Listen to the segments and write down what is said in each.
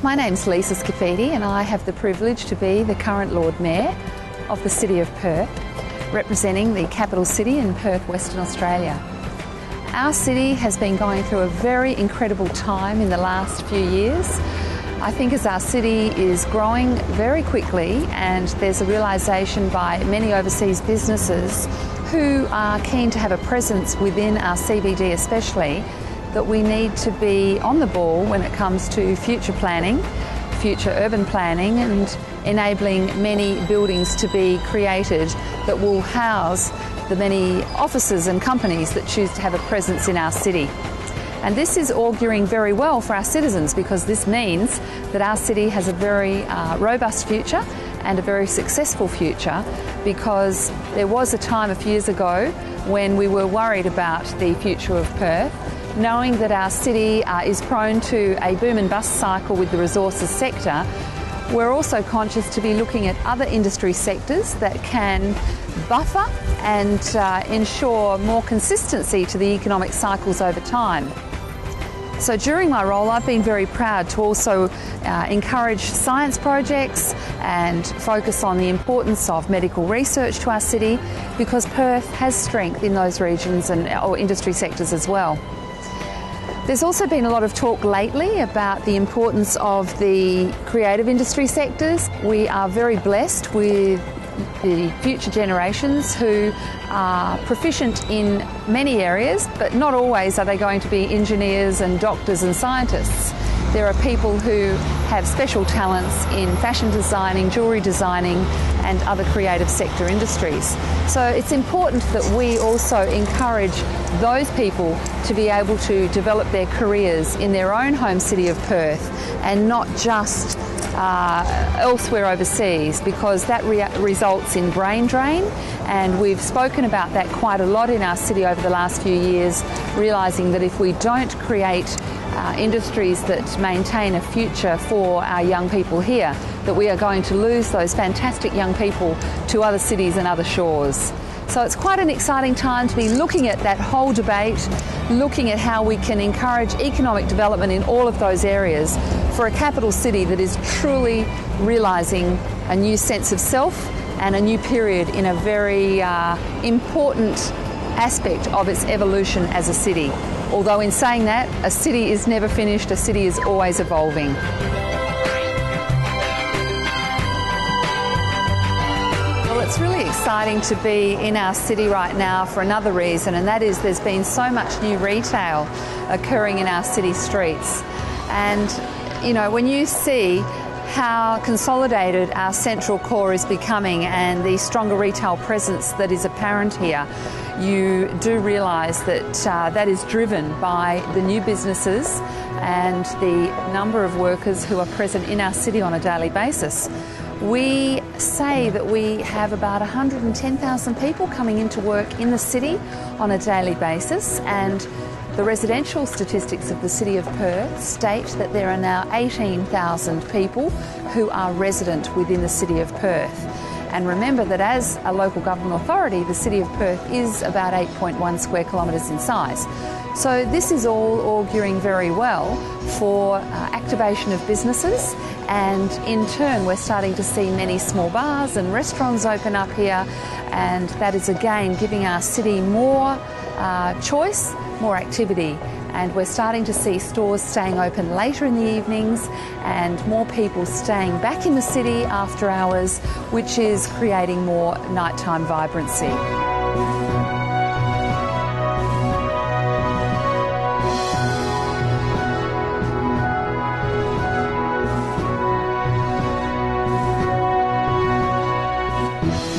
My name's Lisa Scaffidi and I have the privilege to be the current Lord Mayor of the City of Perth, representing the capital city in Perth, Western Australia. Our city has been going through a very incredible time in the last few years. I think as our city is growing very quickly, and there's a realisation by many overseas businesses who are keen to have a presence within our CBD especially, that we need to be on the ball when it comes to future planning, future urban planning, and enabling many buildings to be created that will house the many offices and companies that choose to have a presence in our city. And this is auguring very well for our citizens, because this means that our city has a very robust future and a very successful future, because there was a time a few years ago when we were worried about the future of Perth, knowing that our city is prone to a boom and bust cycle with the resources sector. We're also conscious to be looking at other industry sectors that can buffer and ensure more consistency to the economic cycles over time. So during my role, I've been very proud to also encourage science projects and focus on the importance of medical research to our city, because Perth has strength in those regions or industry sectors as well. There's also been a lot of talk lately about the importance of the creative industry sectors. We are very blessed with the future generations who are proficient in many areas, but not always are they going to be engineers and doctors and scientists. There are people who have special talents in fashion designing, jewellery designing and other creative sector industries. So it's important that we also encourage those people to be able to develop their careers in their own home city of Perth, and not just elsewhere overseas, because that results in brain drain. And we've spoken about that quite a lot in our city over the last few years, realising that if we don't create industries that maintain a future for our young people here, that we are going to lose those fantastic young people to other cities and other shores. So it's quite an exciting time to be looking at that whole debate, looking at how we can encourage economic development in all of those areas for a capital city that is truly realising a new sense of self and a new period in a very important aspect of its evolution as a city. Although in saying that, a city is never finished, a city is always evolving. Well, it's really exciting to be in our city right now for another reason, and that is there's been so much new retail occurring in our city streets. And, you know, when you see how consolidated our central core is becoming and the stronger retail presence that is apparent here, you do realise that that is driven by the new businesses and the number of workers who are present in our city on a daily basis. We say that we have about 110,000 people coming into work in the city on a daily basis, and the residential statistics of the City of Perth state that there are now 18,000 people who are resident within the City of Perth. And remember that as a local government authority, the City of Perth is about 8.1 square kilometres in size. So this is all auguring very well for activation of businesses, and in turn we're starting to see many small bars and restaurants open up here, and that is again giving our city more choice, more activity. And we're starting to see stores staying open later in the evenings and more people staying back in the city after hours, which is creating more nighttime vibrancy.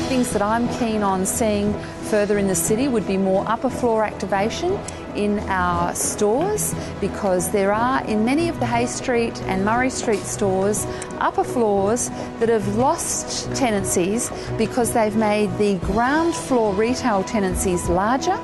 Things that I'm keen on seeing further in the city would be more upper floor activation in our stores, because there are in many of the Hay Street and Murray Street stores upper floors that have lost tenancies because they've made the ground floor retail tenancies larger,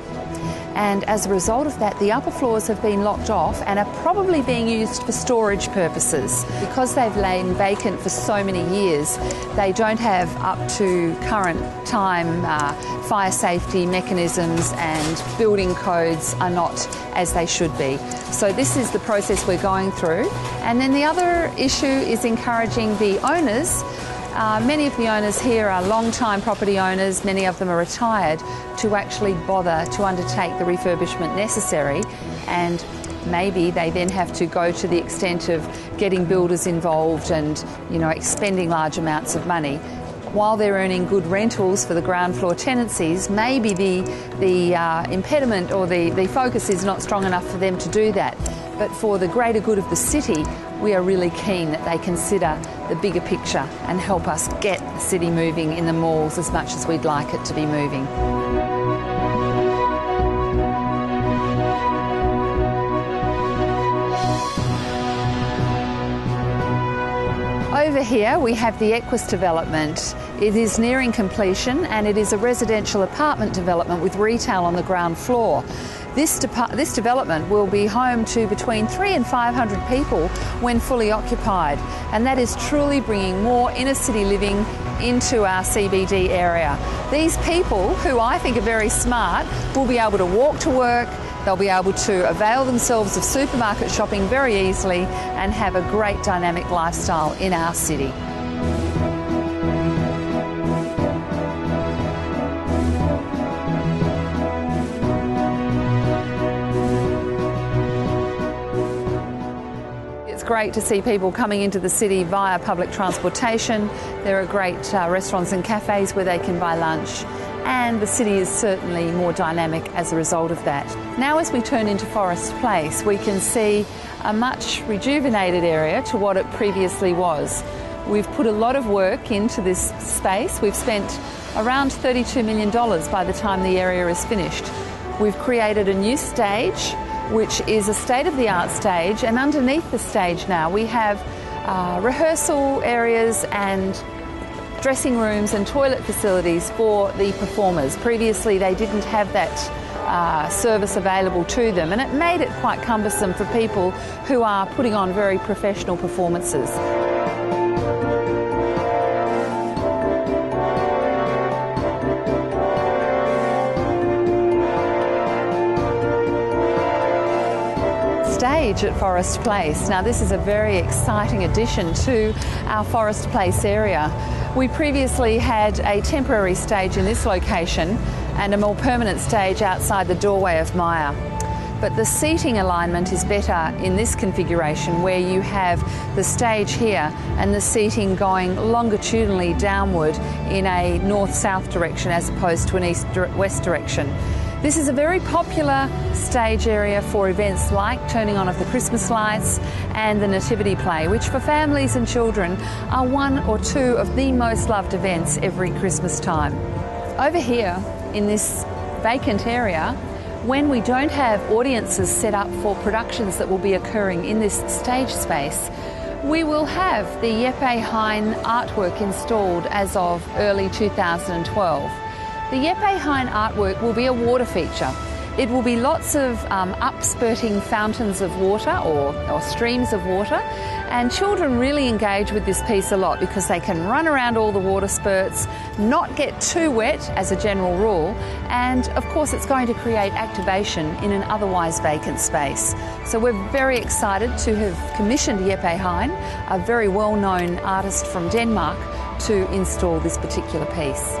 and as a result of that the upper floors have been locked off and are probably being used for storage purposes. Because they've lain vacant for so many years, they don't have up to current time fire safety mechanisms, and building codes are not as they should be. So this is the process we're going through. And then the other issue is encouraging the owners. Many of the owners here are long-time property owners, many of them are retired, to actually bother to undertake the refurbishment necessary, and maybe they then have to go to the extent of getting builders involved and, you know, expending large amounts of money. While they're earning good rentals for the ground floor tenancies, maybe the impediment or the focus is not strong enough for them to do that. But for the greater good of the city, we are really keen that they consider the bigger picture and help us get the city moving in the malls as much as we'd like it to be moving. Over here we have the Equus development. It is nearing completion and it is a residential apartment development with retail on the ground floor. This development will be home to between 300 and 500 people when fully occupied, and that is truly bringing more inner city living into our CBD area. These people, who I think are very smart, will be able to walk to work, they'll be able to avail themselves of supermarket shopping very easily and have a great dynamic lifestyle in our city. It's great to see people coming into the city via public transportation. There are great restaurants and cafes where they can buy lunch, and the city is certainly more dynamic as a result of that. Now as we turn into Forest Place, we can see a much rejuvenated area to what it previously was. We've put a lot of work into this space. We've spent around $32 million by the time the area is finished. We've created a new stage, which is a state-of-the-art stage, and underneath the stage now we have rehearsal areas and dressing rooms and toilet facilities for the performers. Previously they didn't have that service available to them, and it made it quite cumbersome for people who are putting on very professional performances. Stage at Forest Place. Now this is a very exciting addition to our Forest Place area. We previously had a temporary stage in this location and a more permanent stage outside the doorway of Maya. But the seating alignment is better in this configuration, where you have the stage here and the seating going longitudinally downward in a north-south direction as opposed to an east-west direction. This is a very popular stage area for events like turning on of the Christmas lights and the Nativity play, which for families and children are one or two of the most loved events every Christmas time. Over here in this vacant area, when we don't have audiences set up for productions that will be occurring in this stage space, we will have the Jeppe Hein artwork installed as of early 2012. The Jeppe Hein artwork will be a water feature. It will be lots of upspurting fountains of water or streams of water, and children really engage with this piece a lot because they can run around all the water spurts, not get too wet as a general rule, and of course it's going to create activation in an otherwise vacant space. So we're very excited to have commissioned Jeppe Hein, a very well-known artist from Denmark, to install this particular piece.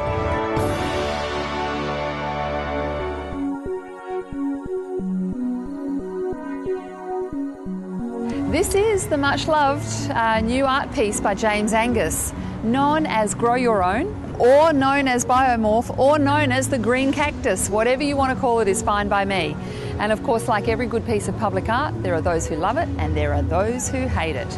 This is the much-loved new art piece by James Angus, known as Grow Your Own, or known as Biomorph, or known as the Green Cactus. Whatever you want to call it is fine by me. And of course, like every good piece of public art, there are those who love it and there are those who hate it.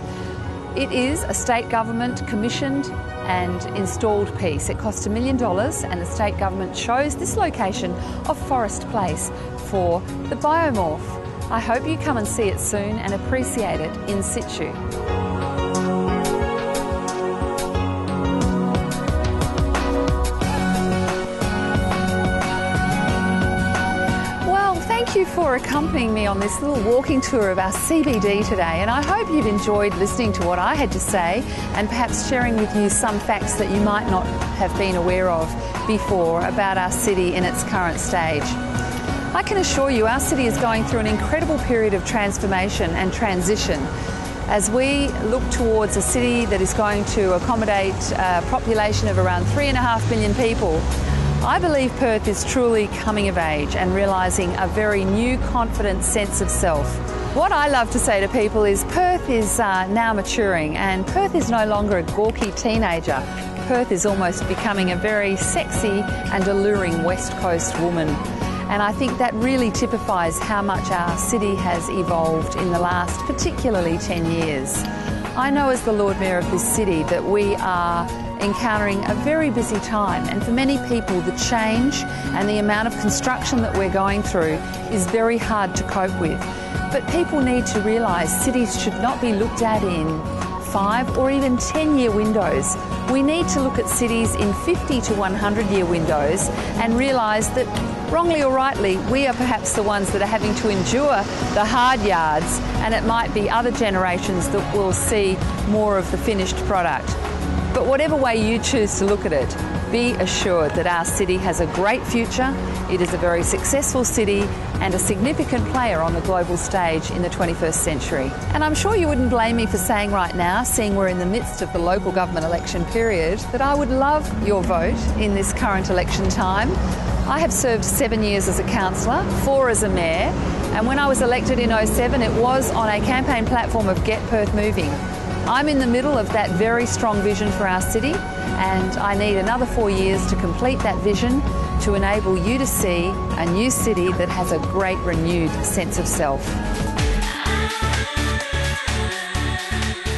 It is a state government commissioned and installed piece. It cost $1 million, and the state government chose this location of Forest Place for the Biomorph. I hope you come and see it soon and appreciate it in situ. Well, thank you for accompanying me on this little walking tour of our CBD today, and I hope you've enjoyed listening to what I had to say and perhaps sharing with you some facts that you might not have been aware of before about our city in its current stage. I can assure you our city is going through an incredible period of transformation and transition as we look towards a city that is going to accommodate a population of around 3.5 million people. I believe Perth is truly coming of age and realising a very new, confident sense of self. What I love to say to people is Perth is now maturing, and Perth is no longer a gawky teenager. Perth is almost becoming a very sexy and alluring West Coast woman. And I think that really typifies how much our city has evolved in the last particularly 10 years. I know as the Lord Mayor of this city that we are encountering a very busy time, and for many people the change and the amount of construction that we're going through is very hard to cope with. But people need to realise cities should not be looked at in 5 or even 10-year windows. We need to look at cities in 50 to 100-year windows and realise that, wrongly or rightly, we are perhaps the ones that are having to endure the hard yards, and it might be other generations that will see more of the finished product. But whatever way you choose to look at it, be assured that our city has a great future. It is a very successful city and a significant player on the global stage in the 21st century. And I'm sure you wouldn't blame me for saying right now, seeing we're in the midst of the local government election period, that I would love your vote in this current election time. I have served 7 years as a councillor, 4 as a mayor, and when I was elected in 2007, it was on a campaign platform of Get Perth Moving. I'm in the middle of that very strong vision for our city, and I need another 4 years to complete that vision to enable you to see a new city that has a great renewed sense of self.